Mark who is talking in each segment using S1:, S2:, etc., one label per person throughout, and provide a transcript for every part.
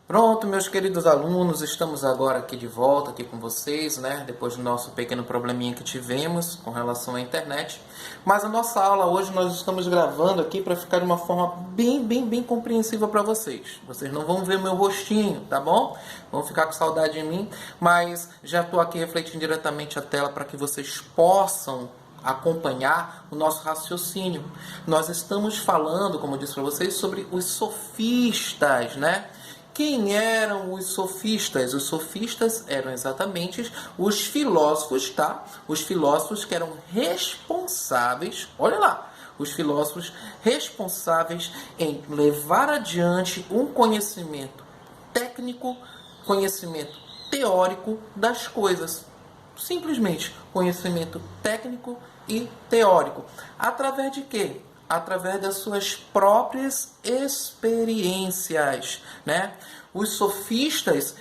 S1: Pronto, meus queridos alunos, estamos agora aqui de volta aqui com vocês, né? Depois do nosso pequeno probleminha que tivemos com relação à internet. Mas a nossa aula hoje nós estamos gravando aqui para ficar de uma forma bem compreensiva para vocês. Vocês não vão ver meu rostinho, tá bom? Vão ficar com saudade de mim, mas já estou aqui refletindo diretamente a tela para que vocês possam acompanhar o nosso raciocínio. Nós estamos falando, como eu disse para vocês, sobre os sofistas, né? Quem eram os sofistas? Os sofistas eram exatamente os filósofos, tá? Os filósofos que eram responsáveis, olha lá, os filósofos responsáveis em levar adiante um conhecimento técnico, conhecimento teórico das coisas. Simplesmente conhecimento técnico e teórico. Através de quê? Através das suas próprias experiências, né? Os sofistas,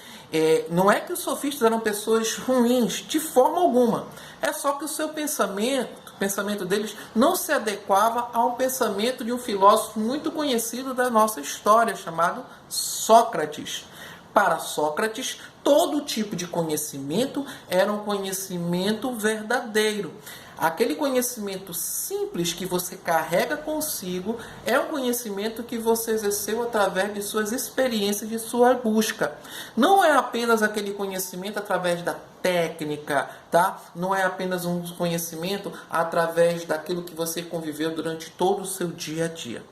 S1: não é que os sofistas eram pessoas ruins, de forma alguma. É só que o seu pensamento deles não se adequava a um pensamento de um filósofo muito conhecido da nossa história, chamado Sócrates. Para Sócrates, todo tipo de conhecimento era um conhecimento verdadeiro. Aquele conhecimento simples que você carrega consigo é um conhecimento que você exerceu através de suas experiências, de sua busca. Não é apenas aquele conhecimento através da técnica, tá? Não é apenas um conhecimento através daquilo que você conviveu durante todo o seu dia a dia.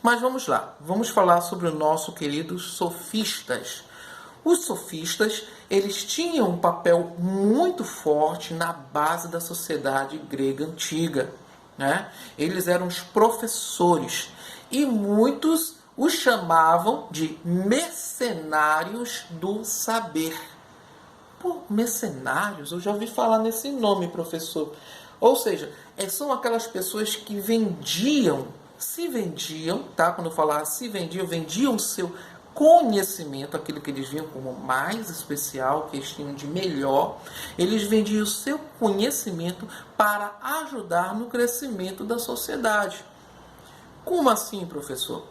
S1: Mas vamos lá, vamos falar sobre o nosso querido sofistas. Os sofistas, eles tinham um papel muito forte na base da sociedade grega antiga, né? Eles eram os professores e muitos os chamavam de mercenários do saber. Pô, mercenários? Eu já ouvi falar nesse nome, professor. Ou seja, são aquelas pessoas que se vendiam, tá? Quando eu falar se vendiam o seu conhecimento, aquilo que eles viam como mais especial, que eles tinham de melhor. Eles vendiam o seu conhecimento para ajudar no crescimento da sociedade. Como assim, professor?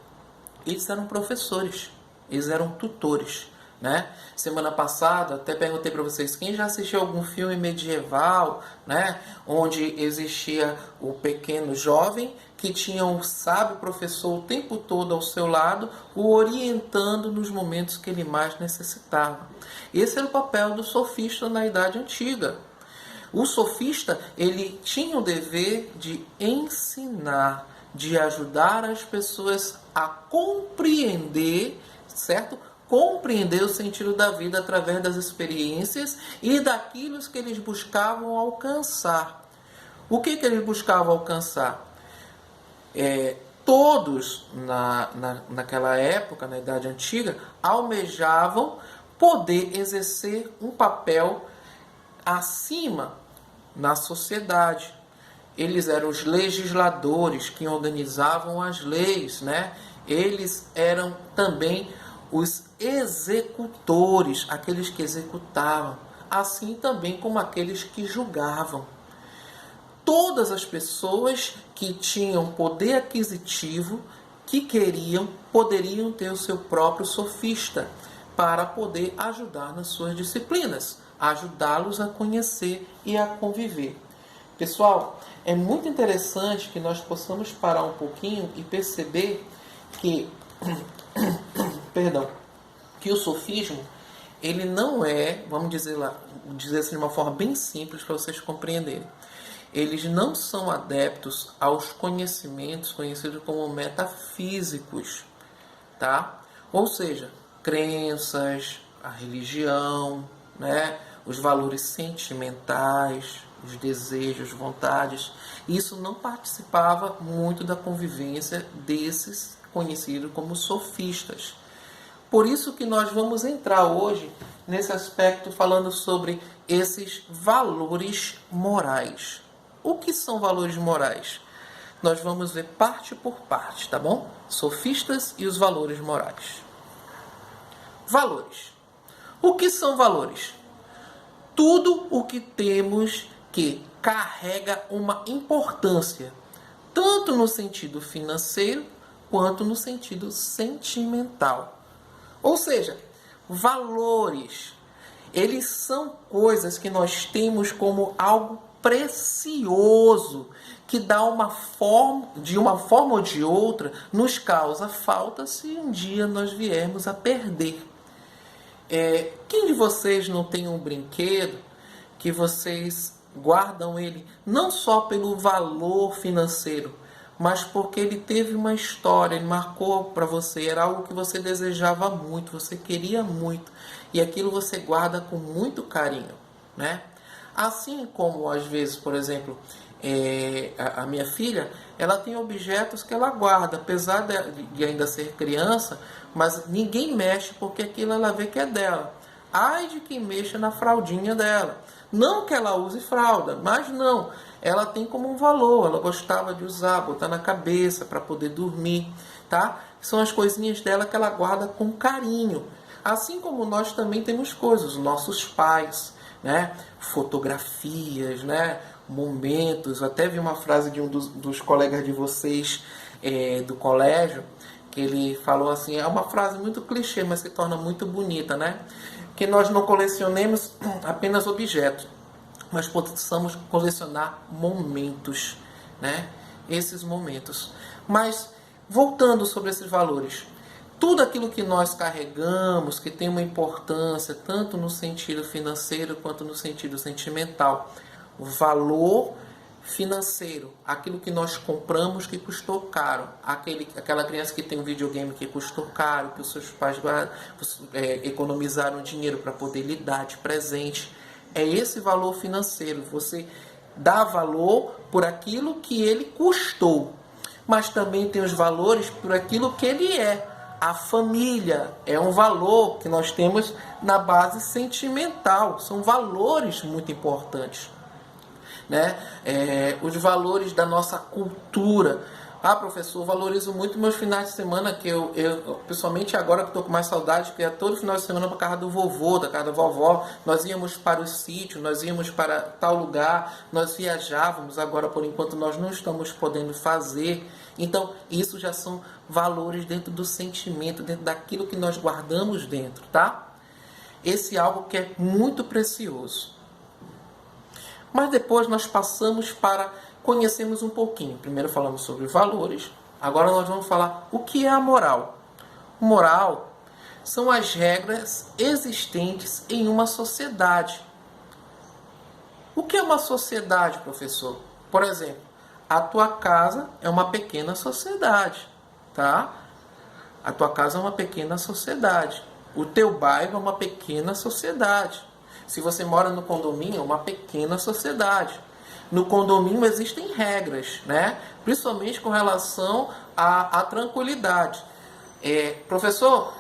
S1: Eles eram professores, eles eram tutores, né? Semana passada até perguntei para vocês quem já assistiu algum filme medieval, né? Onde existia o pequeno jovem que tinha um sábio professor o tempo todo ao seu lado, o orientando nos momentos que ele mais necessitava. Esse era o papel do sofista na Idade Antiga. O sofista, ele tinha o dever de ensinar, de ajudar as pessoas a compreender, certo? Compreender o sentido da vida através das experiências e daquilo que eles buscavam alcançar. O que eles buscavam alcançar? Todos naquela época, na Idade Antiga, almejavam poder exercer um papel acima na sociedade. Eles eram os legisladores que organizavam as leis, né? Eles eram também os executores, aqueles que executavam, assim também como aqueles que julgavam. Todas as pessoas que tinham poder aquisitivo, que poderiam ter o seu próprio sofista para poder ajudar nas suas disciplinas, ajudá-los a conhecer e a conviver. Pessoal, é muito interessante que nós possamos parar um pouquinho e perceber que, que o sofismo, ele não é, vamos dizer assim de uma forma bem simples para vocês compreenderem. Eles não são adeptos aos conhecimentos conhecidos como metafísicos, tá? Ou seja, crenças, a religião, né? Os valores sentimentais, os desejos, vontades. Isso não participava muito da convivência desses conhecidos como sofistas. Por isso que nós vamos entrar hoje nesse aspecto falando sobre esses valores morais. O que são valores morais? Nós vamos ver parte por parte, tá bom? Sofistas e os valores morais. Valores. O que são valores? Tudo o que temos que carrega uma importância, tanto no sentido financeiro quanto no sentido sentimental. Ou seja, Valores, eles são coisas que nós temos como algo precioso, que dá uma forma ou de outra, nos causa falta se um dia nós viermos a perder. Quem de vocês não tem um brinquedo que vocês guardam ele não só pelo valor financeiro, mas porque ele teve uma história, ele marcou para você, era algo que você desejava muito, você queria muito, e aquilo você guarda com muito carinho, né? Assim como, às vezes, por exemplo, a minha filha, ela tem objetos que ela guarda, apesar de ainda ser criança, mas ninguém mexe porque aquilo ela vê que é dela. Ai de quem mexa na fraldinha dela. Não que ela use fralda, mas não. Ela tem como um valor, ela gostava de usar, botar na cabeça para poder dormir, tá? São as coisinhas dela que ela guarda com carinho. Assim como nós também temos coisas, os nossos pais, né? Fotografias, né? Momentos. Até vi uma frase de um dos colegas de vocês do colégio, que ele falou assim, é uma frase muito clichê, mas se torna muito bonita, né? Que nós não colecionemos apenas objetos, mas possamos colecionar momentos, né? Esses momentos. Mas, voltando sobre esses valores, tudo aquilo que nós carregamos, que tem uma importância, tanto no sentido financeiro quanto no sentido sentimental, o valor financeiro, aquilo que nós compramos que custou caro, aquela criança que tem um videogame que custou caro, que os seus pais economizaram dinheiro para poder lhe dar de presente, é esse valor financeiro. Você dá valor por aquilo que ele custou, mas também tem os valores por aquilo que ele é. A família é um valor que nós temos na base sentimental, são valores muito importantes, né? Os valores da nossa cultura. Professor, eu valorizo muito meus finais de semana, que eu pessoalmente agora que estou com mais saudade, que é todo final de semana para a casa do vovô, da casa da vovó, nós íamos para o sítio, nós íamos para tal lugar, nós viajávamos, agora por enquanto nós não estamos podendo fazer. Então isso já são valores dentro do sentimento, dentro daquilo que nós guardamos dentro, tá? Esse é algo que é muito precioso. Mas depois nós passamos para conhecermos um pouquinho. Primeiro falamos sobre valores, agora nós vamos falar o que é a moral. Moral são as regras existentes em uma sociedade. O que é uma sociedade, professor? Por exemplo, a tua casa é uma pequena sociedade, tá? A tua casa é uma pequena sociedade. O teu bairro é uma pequena sociedade. Se você mora no condomínio, é uma pequena sociedade. No condomínio existem regras, né? Principalmente com relação à tranquilidade. Professor,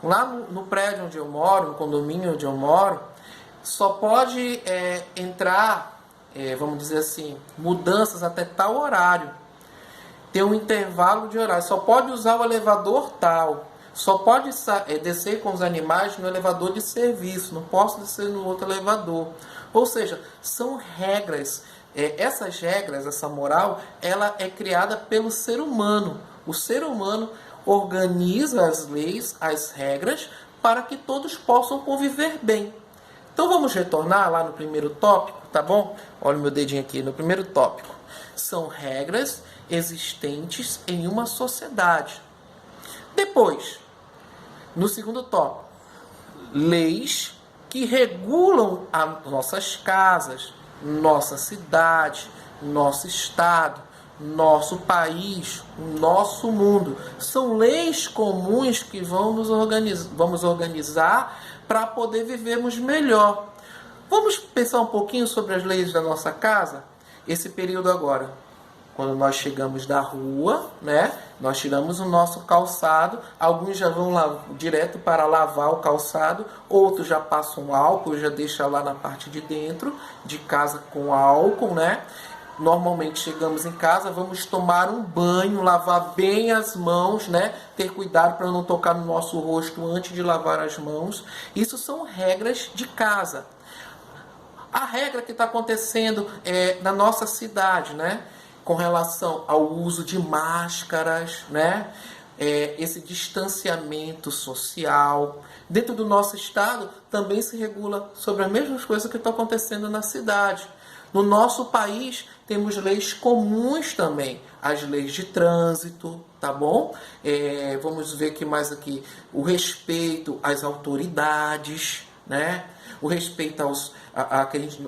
S1: lá no prédio onde eu moro, no condomínio onde eu moro, só pode entrar, vamos dizer assim, mudanças até tal horário. Tem um intervalo de horário. Só pode usar o elevador tal. Só pode descer com os animais no elevador de serviço, não posso descer no outro elevador. Ou seja, são regras. Essas regras, essa moral, ela é criada pelo ser humano. O ser humano organiza as leis, as regras, para que todos possam conviver bem. Então vamos retornar lá no primeiro tópico, tá bom? Olha o meu dedinho aqui, no primeiro tópico. São regras existentes em uma sociedade. Depois, no segundo tópico, leis que regulam as nossas casas, nossa cidade, nosso estado, nosso país, o nosso mundo. São leis comuns que vamos organizar para poder vivermos melhor. Vamos pensar um pouquinho sobre as leis da nossa casa? Esse período agora. Quando nós chegamos da rua, né, nós tiramos o nosso calçado, alguns já vão lá direto para lavar o calçado, outros já passam álcool, já deixam lá na parte de dentro de casa com álcool, né? Normalmente chegamos em casa, vamos tomar um banho, lavar bem as mãos, né? Ter cuidado para não tocar no nosso rosto antes de lavar as mãos. Isso são regras de casa. A regra que está acontecendo na nossa cidade, né? Com relação ao uso de máscaras, né? esse distanciamento social. Dentro do nosso estado também se regula sobre as mesmas coisas que estão acontecendo na cidade. No nosso país temos leis comuns também, as leis de trânsito, tá bom? Vamos ver que mais aqui, o respeito às autoridades, né? O respeito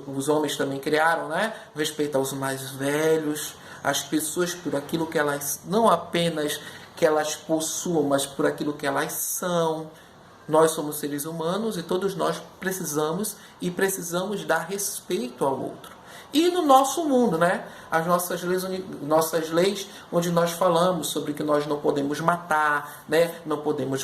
S1: os homens também criaram, né? O respeito aos mais velhos, as pessoas por aquilo que elas, não apenas que elas possuam, mas por aquilo que elas são. Nós somos seres humanos e todos nós precisamos dar respeito ao outro. E no nosso mundo, né? As nossas leis, onde nós falamos sobre que nós não podemos matar, né? Não podemos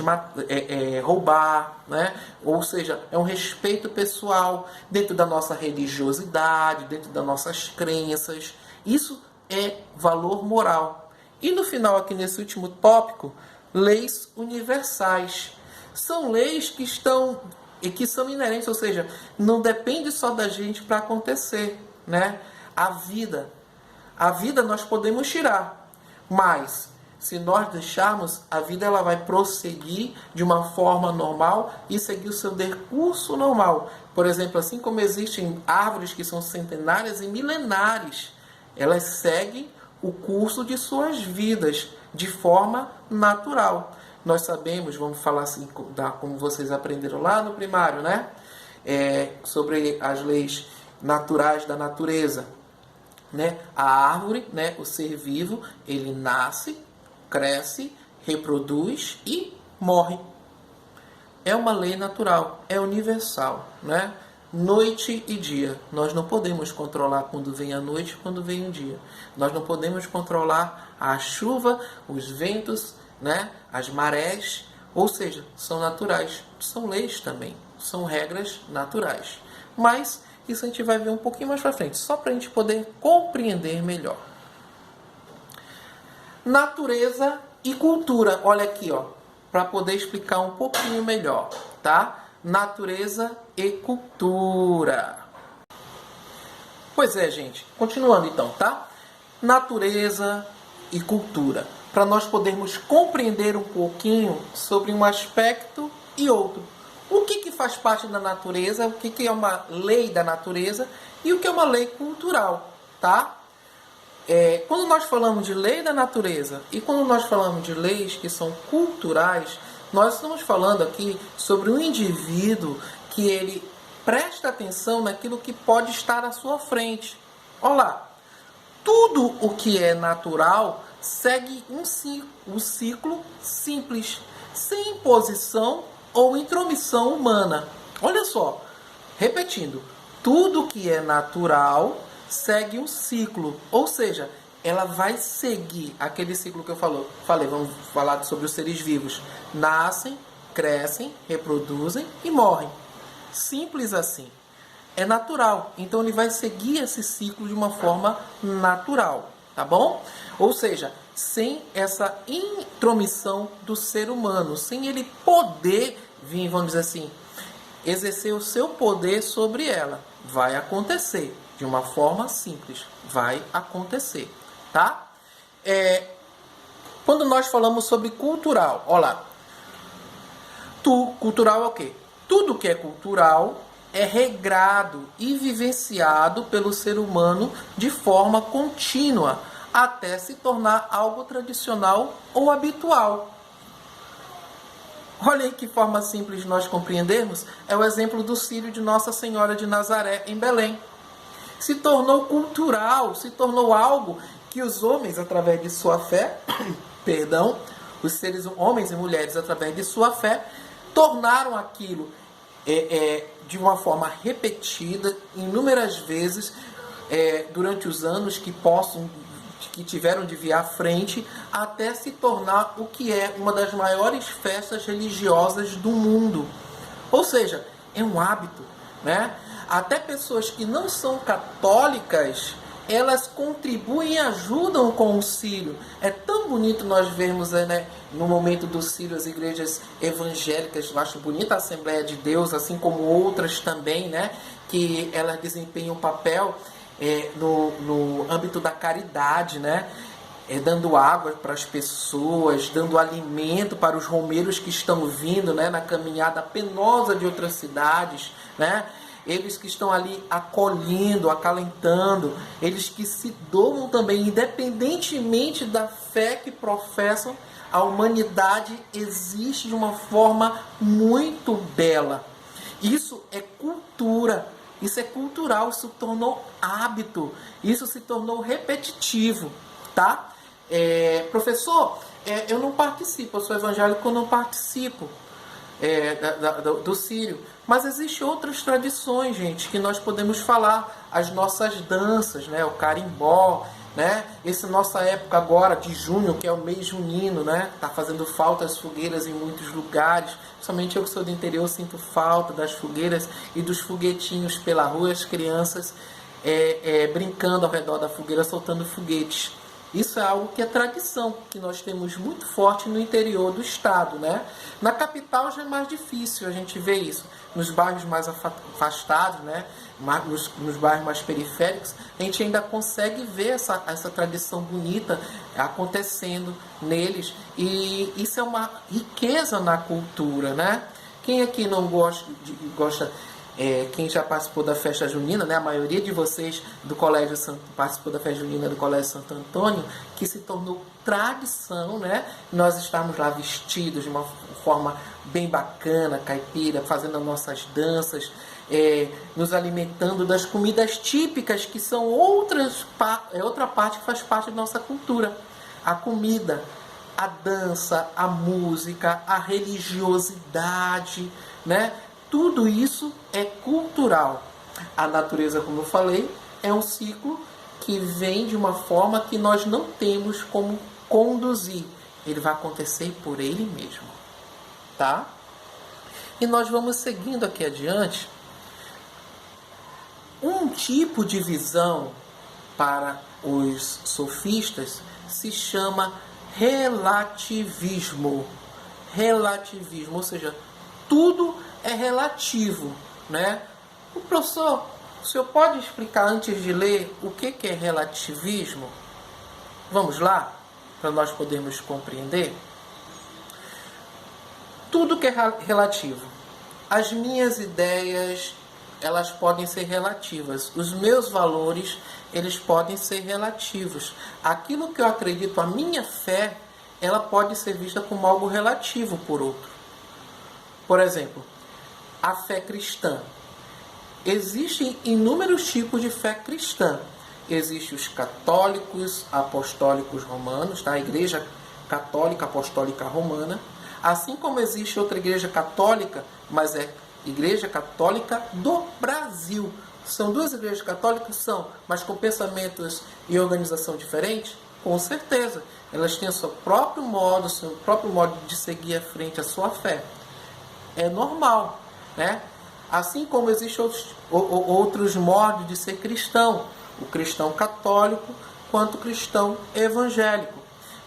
S1: roubar, né? Ou seja, é um respeito pessoal dentro da nossa religiosidade, dentro das nossas crenças. Isso é valor moral. E no final, aqui nesse último tópico, leis universais. São leis que são inerentes, ou seja, não depende só da gente para acontecer, né? A vida nós podemos tirar, mas se nós deixarmos, a vida ela vai prosseguir de uma forma normal e seguir o seu decurso normal. Por exemplo, assim como existem árvores que são centenárias e milenares, elas seguem o curso de suas vidas de forma natural. Nós sabemos, vamos falar assim, como vocês aprenderam lá no primário, né? Sobre as leis naturais da natureza, né? A árvore, né? O ser vivo, ele nasce, cresce, reproduz e morre. É uma lei natural, é universal, né? Noite e dia. Nós não podemos controlar quando vem a noite e quando vem o dia. Nós não podemos controlar a chuva, os ventos, né? As marés, ou seja, são naturais. São leis também, são regras naturais. Mas isso a gente vai ver um pouquinho mais para frente, só para a gente poder compreender melhor. Natureza e cultura. Olha aqui, ó, para poder explicar um pouquinho melhor, tá? Natureza e cultura. Pois é, gente. Continuando então, tá? Natureza e cultura. Para nós podermos compreender um pouquinho sobre um aspecto e outro. O que faz parte da natureza, o que é uma lei da natureza e o que é uma lei cultural, tá? Quando nós falamos de lei da natureza e quando nós falamos de leis que são culturais, nós estamos falando aqui sobre um indivíduo que ele presta atenção naquilo que pode estar à sua frente. Olha lá, tudo o que é natural segue um ciclo simples, sem imposição ou intromissão humana. Olha só, repetindo, tudo que é natural segue um ciclo, ou seja, ela vai seguir aquele ciclo que eu falei, vamos falar sobre os seres vivos. Nascem, crescem, reproduzem e morrem. Simples assim. É natural, então ele vai seguir esse ciclo de uma forma natural, tá bom? Ou seja, sem essa intromissão do ser humano, sem ele poder vir, vamos dizer assim, exercer o seu poder sobre ela. Vai acontecer de uma forma simples, vai acontecer, tá? Quando nós falamos sobre cultural, olha lá, cultural é o quê? Tudo que é cultural é regrado e vivenciado pelo ser humano de forma contínua, até se tornar algo tradicional ou habitual. Olha aí que forma simples de nós compreendermos. É o exemplo do círio de Nossa Senhora de Nazaré, em Belém. Se tornou cultural, se tornou algo que os homens, através de sua fé, os seres homens e mulheres, através de sua fé, tornaram aquilo de uma forma repetida, inúmeras vezes, durante os anos que tiveram de vir à frente, até se tornar o que é uma das maiores festas religiosas do mundo. Ou seja, é um hábito, né? Até pessoas que não são católicas, elas contribuem e ajudam com o círio. É tão bonito nós vermos, né, no momento do círio, as igrejas evangélicas. Eu acho bonita a Assembleia de Deus, assim como outras também, né, que elas desempenham um papel no âmbito da caridade, né? dando água para as pessoas, dando alimento para os romeiros que estão vindo, né, na caminhada penosa de outras cidades, né? Eles que estão ali acolhendo, acalentando, eles que se doam também, independentemente da fé que professam, a humanidade existe de uma forma muito bela. Isso é cultura, isso é cultural, isso se tornou hábito, isso se tornou repetitivo, tá? Professor, eu não participo, eu sou evangélico, eu não participo do Sírio. Mas existem outras tradições, gente, que nós podemos falar. As nossas danças, né? O carimbó, né? Essa nossa época agora de junho, que é o mês junino, né? Tá fazendo falta as fogueiras em muitos lugares. Somente eu que sou do interior sinto falta das fogueiras e dos foguetinhos pela rua, as crianças brincando ao redor da fogueira, soltando foguetes. Isso é algo que é tradição, que nós temos muito forte no interior do estado, né? Na capital já é mais difícil a gente ver isso. Nos bairros mais afastados, né? Nos bairros mais periféricos, a gente ainda consegue ver essa tradição bonita acontecendo neles. E isso é uma riqueza na cultura, né? Quem aqui não gosta quem já participou da festa junina, né? A maioria de vocês do colégio participou da festa junina do Colégio Santo Antônio, que se tornou tradição, né? Nós estamos lá vestidos de uma forma bem bacana, caipira, fazendo as nossas danças, nos alimentando das comidas típicas, que são outra parte que faz parte da nossa cultura. A comida, a dança, a música, a religiosidade, né? Tudo isso é cultural. A natureza, como eu falei, é um ciclo que vem de uma forma que nós não temos como conduzir. Ele vai acontecer por ele mesmo. Tá? E nós vamos seguindo aqui adiante. Um tipo de visão para os sofistas se chama relativismo. Relativismo, ou seja, tudo é relativo, né? O professor, o senhor pode explicar antes de ler o que é relativismo? Vamos lá, para nós podermos compreender? Tudo que é relativo. As minhas ideias, elas podem ser relativas. Os meus valores, eles podem ser relativos. Aquilo que eu acredito, a minha fé, ela pode ser vista como algo relativo por outro. Por exemplo, a fé cristã. Existem inúmeros tipos de fé cristã. Existem os católicos apostólicos romanos, tá? A Igreja Católica Apostólica Romana. Assim como existe outra igreja católica, mas é Igreja Católica do Brasil. São duas igrejas católicas? São, mas com pensamentos e organização diferentes? Com certeza. Elas têm o seu próprio modo de seguir à frente a sua fé. É normal, né? Assim como existem outros modos de ser cristão, o cristão católico quanto o cristão evangélico.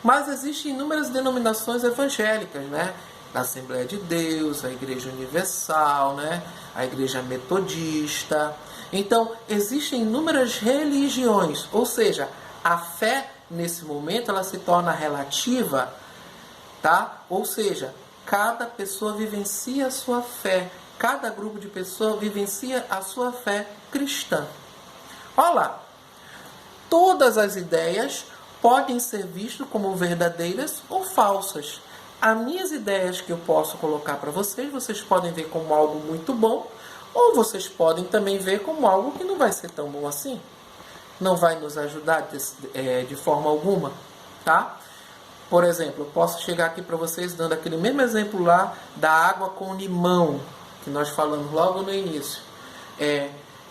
S1: Mas existem inúmeras denominações evangélicas, né? A Assembleia de Deus, a Igreja Universal, né? A Igreja Metodista. Então, existem inúmeras religiões, ou seja, a fé nesse momento ela se torna relativa, tá? Ou seja, cada pessoa vivencia a sua fé. Cada grupo de pessoas vivencia a sua fé cristã. Olha lá. Todas as ideias podem ser vistas como verdadeiras ou falsas. As minhas ideias que eu posso colocar para vocês, vocês podem ver como algo muito bom, ou vocês podem também ver como algo que não vai ser tão bom assim. Não vai nos ajudar de forma alguma, tá? Por exemplo, eu posso chegar aqui para vocês dando aquele mesmo exemplo lá da água com limão, que nós falamos logo no início.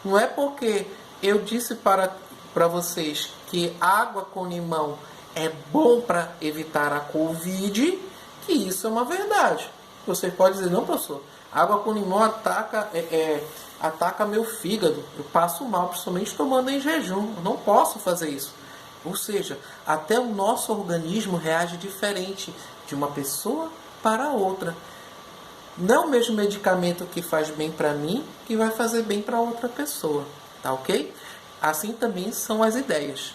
S1: Não é porque eu disse para vocês que água com limão é bom para evitar a Covid, que isso é uma verdade. Você pode dizer, não, professor, água com limão ataca meu fígado. Eu passo mal, principalmente tomando em jejum. Eu não posso fazer isso. Ou seja, até o nosso organismo reage diferente de uma pessoa para outra. Não é o mesmo medicamento que faz bem para mim que vai fazer bem para outra pessoa. Tá ok? Assim também são as ideias.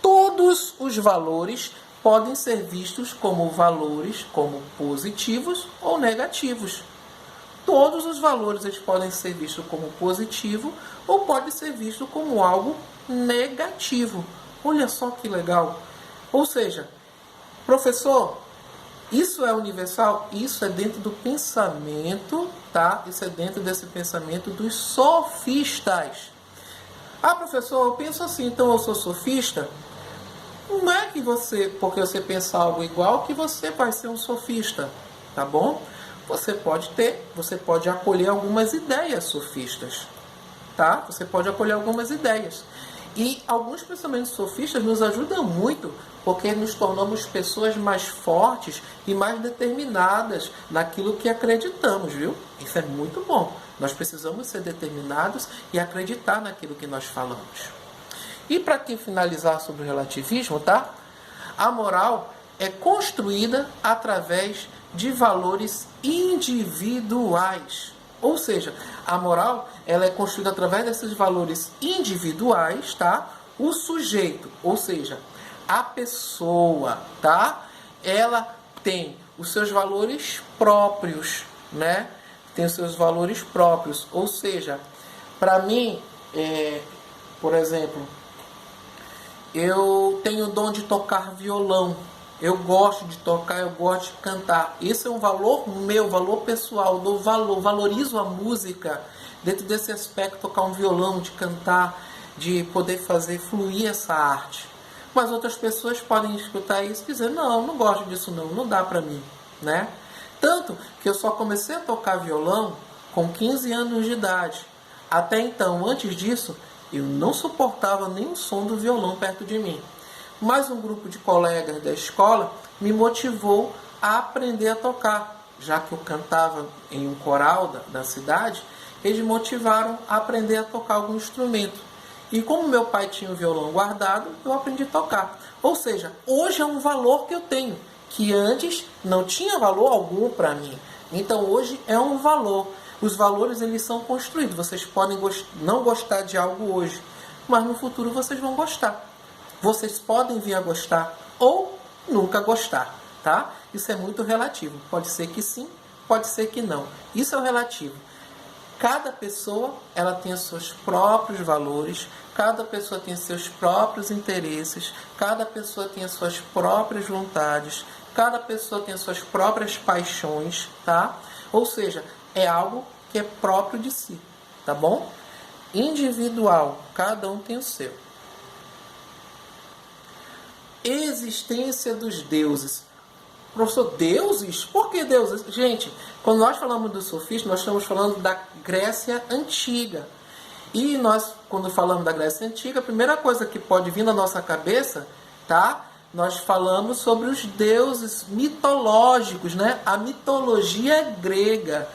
S1: Todas todos os valores podem ser vistos como valores como positivos ou negativos. Todos os valores eles podem ser vistos como positivo ou pode ser visto como algo negativo. Olha só que legal. Ou seja, professor, isso é universal? Isso é dentro do pensamento, tá? Isso é dentro desse pensamento dos sofistas. Ah, professor, eu penso assim, então eu sou sofista? Não é que você, porque você pensa algo igual, que você vai ser um sofista, tá bom? Você pode acolher algumas ideias sofistas, tá? Você pode acolher algumas ideias. E alguns pensamentos sofistas nos ajudam muito, porque nos tornamos pessoas mais fortes e mais determinadas naquilo que acreditamos, viu? Isso é muito bom. Nós precisamos ser determinados e acreditar naquilo que nós falamos. E para finalizar sobre o relativismo, tá? A moral é construída através de valores individuais. Ou seja, a moral ela é construída através desses valores individuais, tá? O sujeito, ou seja, a pessoa, tá? Ela tem os seus valores próprios, né? Tem os seus valores próprios. Ou seja, para mim, por exemplo, eu tenho o dom de tocar violão. Eu gosto de tocar, eu gosto de cantar. Esse é um valor meu, valor pessoal. Dou valor, valorizo a música. Dentro desse aspecto, tocar um violão, de cantar, de poder fazer fluir essa arte. Mas outras pessoas podem escutar isso e dizer, não gosto disso não dá pra mim, né? Tanto que eu só comecei a tocar violão com 15 anos de idade. Até então, antes disso, eu não suportava nenhum som do violão perto de mim. Mas um grupo de colegas da escola me motivou a aprender a tocar. Já que eu cantava em um coral da cidade, eles me motivaram a aprender a tocar algum instrumento. E como meu pai tinha o violão guardado, eu aprendi a tocar. Ou seja, hoje é um valor que eu tenho, que antes não tinha valor algum para mim. Então hoje é um valor. Os valores eles são construídos. Vocês podem não gostar de algo hoje, mas no futuro vocês vão gostar. Vocês podem vir a gostar ou nunca gostar, tá? Isso é muito relativo. Pode ser que sim, pode ser que não. Isso é o relativo. Cada pessoa ela tem os seus próprios valores, cada pessoa tem seus próprios interesses, cada pessoa tem as suas próprias vontades, cada pessoa tem as suas próprias paixões, tá? Ou seja, é algo que é próprio de si, tá bom? Individual, cada um tem o seu. Existência dos deuses. Professor, deuses? Por que deuses? Gente, quando nós falamos do sofismo, nós estamos falando da Grécia Antiga. E nós, quando falamos da Grécia Antiga, a primeira coisa que pode vir na nossa cabeça, tá? Nós falamos sobre os deuses mitológicos, né? A mitologia grega.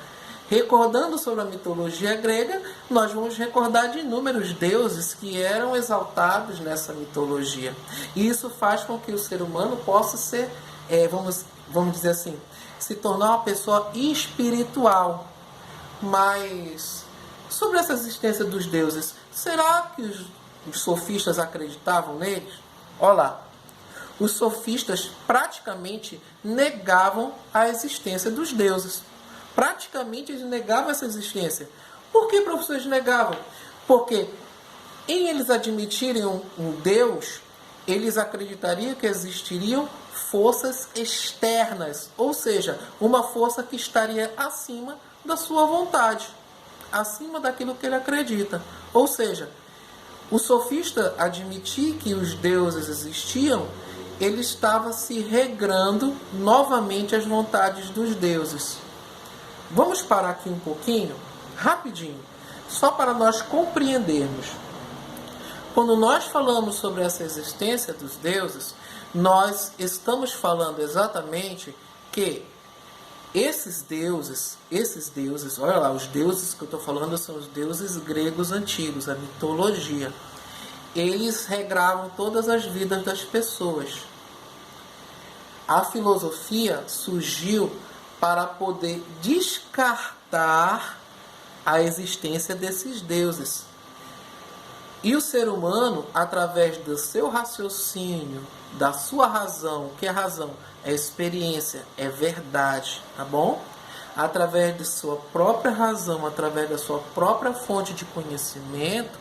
S1: Recordando sobre a mitologia grega, nós vamos recordar de inúmeros deuses que eram exaltados nessa mitologia. E isso faz com que o ser humano possa ser, vamos dizer assim, se tornar uma pessoa espiritual. Mas sobre essa existência dos deuses, será que os sofistas acreditavam neles? Olha lá, os sofistas praticamente negavam a existência dos deuses. Praticamente eles negavam essa existência. Por que, professor, eles negavam? Porque em eles admitirem um Deus, eles acreditariam que existiriam forças externas, ou seja, uma força que estaria acima da sua vontade, acima daquilo que ele acredita. Ou seja, o sofista admitir que os deuses existiam, ele estava se regrando novamente às vontades dos deuses. Vamos parar aqui um pouquinho, rapidinho, só para nós compreendermos. Quando nós falamos sobre essa existência dos deuses, nós estamos falando exatamente que esses deuses, olha lá, os deuses que eu estou falando são os deuses gregos antigos, a mitologia. Eles regravam todas as vidas das pessoas. A filosofia surgiu para poder descartar a existência desses deuses. E o ser humano, através do seu raciocínio, da sua razão, o que é razão? É experiência, é verdade, tá bom? Através de sua própria razão, através da sua própria fonte de conhecimento,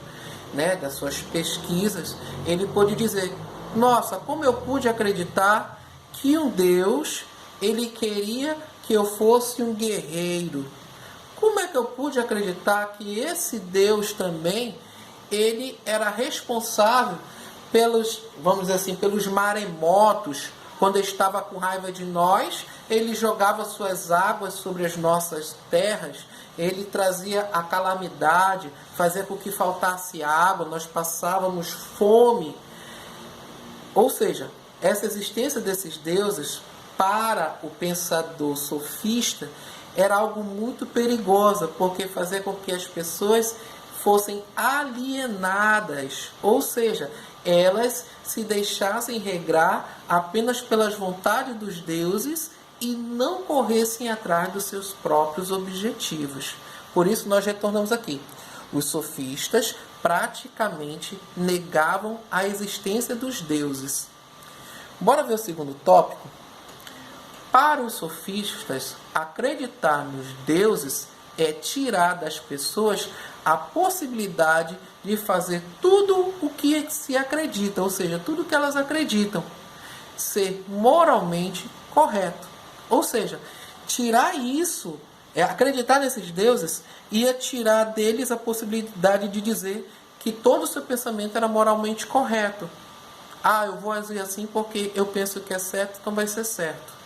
S1: né, das suas pesquisas, ele pôde dizer: nossa, como eu pude acreditar que um Deus, ele queria que eu fosse um guerreiro? Como é que eu pude acreditar que esse Deus também, ele era responsável pelos, vamos dizer assim, pelos maremotos? Quando ele estava com raiva de nós, ele jogava suas águas sobre as nossas terras, ele trazia a calamidade, fazia com que faltasse água, nós passávamos fome. Ou seja, essa existência desses deuses, para o pensador sofista, era algo muito perigoso, porque fazia com que as pessoas fossem alienadas, ou seja, elas se deixassem regrar apenas pelas vontades dos deuses e não corressem atrás dos seus próprios objetivos. Por isso nós retornamos aqui. Os sofistas praticamente negavam a existência dos deuses. Bora ver o segundo tópico? Para os sofistas, acreditar nos deuses é tirar das pessoas a possibilidade de fazer tudo o que se acredita, ou seja, tudo que elas acreditam ser moralmente correto. Ou seja, tirar isso, acreditar nesses deuses, ia tirar deles a possibilidade de dizer que todo o seu pensamento era moralmente correto. Ah, eu vou agir assim porque eu penso que é certo, então vai ser certo.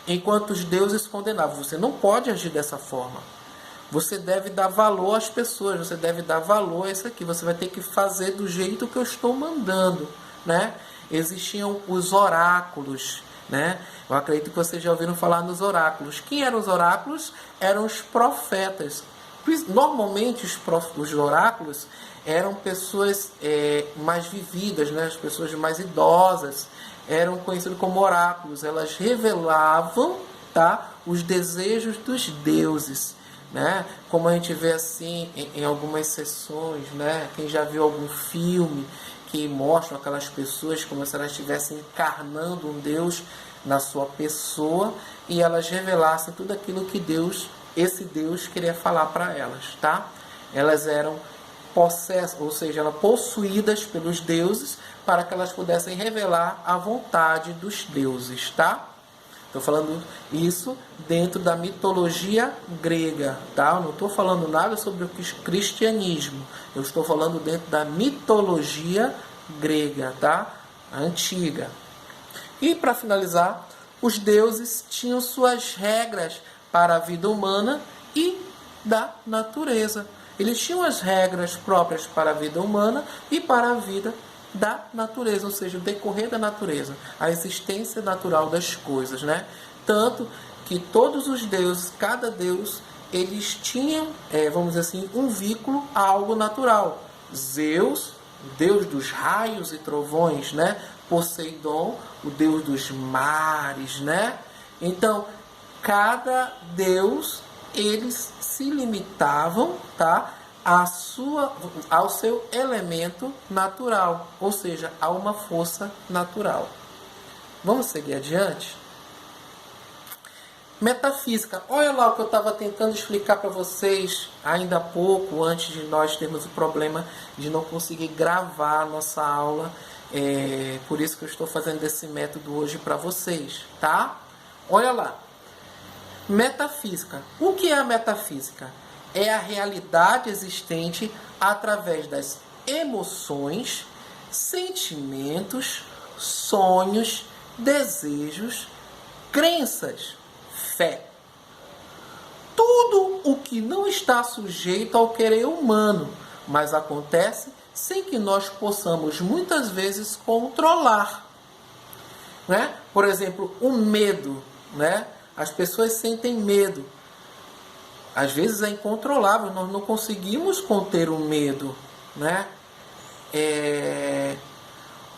S1: Enquanto os deuses condenavam. Você não pode agir dessa forma. Você deve dar valor às pessoas, você deve dar valor a isso aqui. Você vai ter que fazer do jeito que eu estou mandando, né? Existiam os oráculos, né? Eu acredito que vocês já ouviram falar nos oráculos. Quem eram os oráculos? Eram os profetas. Normalmente os oráculos eram pessoas mais vividas, né? As pessoas mais idosas eram conhecidas como oráculos. Elas revelavam, tá, os desejos dos deuses, né? Como a gente vê assim em algumas sessões, né? Quem já viu algum filme que mostra aquelas pessoas como se elas estivessem encarnando um Deus na sua pessoa e elas revelassem tudo aquilo que esse Deus queria falar para elas, tá? Elas eram possessas, ou seja, elas possuídas pelos deuses para que elas pudessem revelar a vontade dos deuses, tá? Estou falando isso dentro da mitologia grega, tá? Eu não estou falando nada sobre o cristianismo. Eu estou falando dentro da mitologia grega, tá? Antiga. E para finalizar, os deuses tinham suas regras para a vida humana e da natureza. Eles tinham as regras próprias para a vida humana e para a vida da natureza, ou seja, o decorrer da natureza, a existência natural das coisas, né? Tanto que todos os deuses, cada deus, eles tinham, vamos dizer assim, um vínculo a algo natural. Zeus, o deus dos raios e trovões, né? Poseidon, o deus dos mares, né? Então, cada deus, eles se limitavam, tá, ao seu elemento natural, ou seja, a uma força natural. Vamos seguir adiante? Metafísica. Olha lá o que eu estava tentando explicar para vocês ainda há pouco, antes de nós termos o problema de não conseguir gravar a nossa aula. Por isso que eu estou fazendo esse método hoje para vocês, tá? Olha lá. Metafísica. O que é a metafísica? É a realidade existente através das emoções, sentimentos, sonhos, desejos, crenças, fé. Tudo o que não está sujeito ao querer humano, mas acontece sem que nós possamos muitas vezes controlar, né? Por exemplo, o medo, né? As pessoas sentem medo. Às vezes é incontrolável, nós não conseguimos conter o medo, né?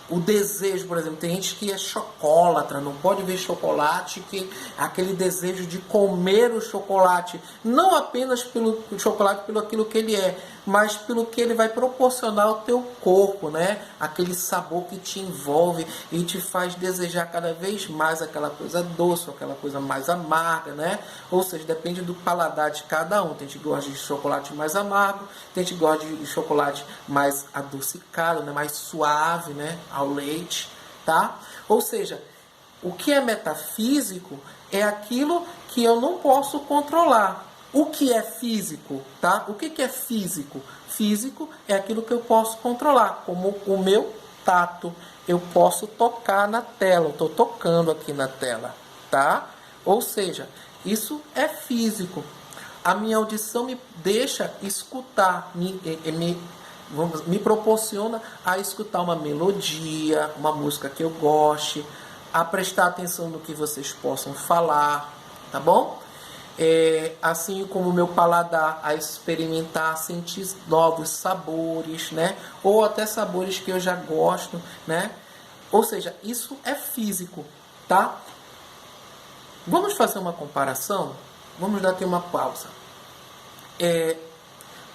S1: O desejo, por exemplo, tem gente que é chocolatra, não pode ver chocolate, que aquele desejo de comer o chocolate, não apenas pelo chocolate, pelo aquilo que ele é, mas pelo que ele vai proporcionar ao teu corpo, né? Aquele sabor que te envolve e te faz desejar cada vez mais aquela coisa doce, aquela coisa mais amarga, né? Ou seja, depende do paladar de cada um. Tem gente que gosta de chocolate mais amargo, tem gente que gosta de chocolate mais adocicado, né? Mais suave, né? Ao leite, tá? Ou seja, o que é metafísico é aquilo que eu não posso controlar. O que é físico, tá? O que é físico? Físico é aquilo que eu posso controlar, como o meu tato. Eu posso tocar na tela, eu estou tocando aqui na tela, tá? Ou seja, isso é físico. A minha audição me deixa escutar, me proporciona a escutar uma melodia, uma música que eu goste, a prestar atenção no que vocês possam falar, tá bom? Assim como o meu paladar, a experimentar, sentir novos sabores, né? Ou até sabores que eu já gosto, né? Ou seja, isso é físico, tá? Vamos fazer uma comparação? Vamos dar aqui uma pausa.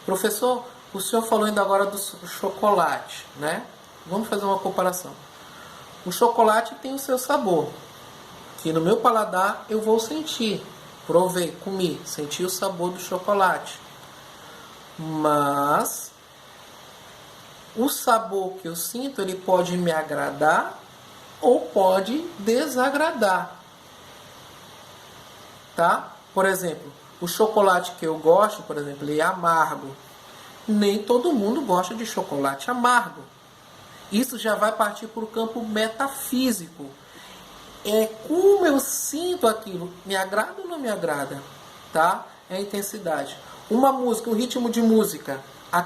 S1: Professor, o senhor falou ainda agora do chocolate, né? Vamos fazer uma comparação. O chocolate tem o seu sabor, que no meu paladar eu vou sentir. Provei, comi, senti o sabor do chocolate. Mas o sabor que eu sinto, ele pode me agradar ou pode desagradar. Tá? Por exemplo, o chocolate que eu gosto, por exemplo, ele é amargo. Nem todo mundo gosta de chocolate amargo. Isso já vai partir para o campo metafísico. Como eu sinto aquilo, me agrada ou não me agrada, tá? É a intensidade. Uma música, um ritmo de música,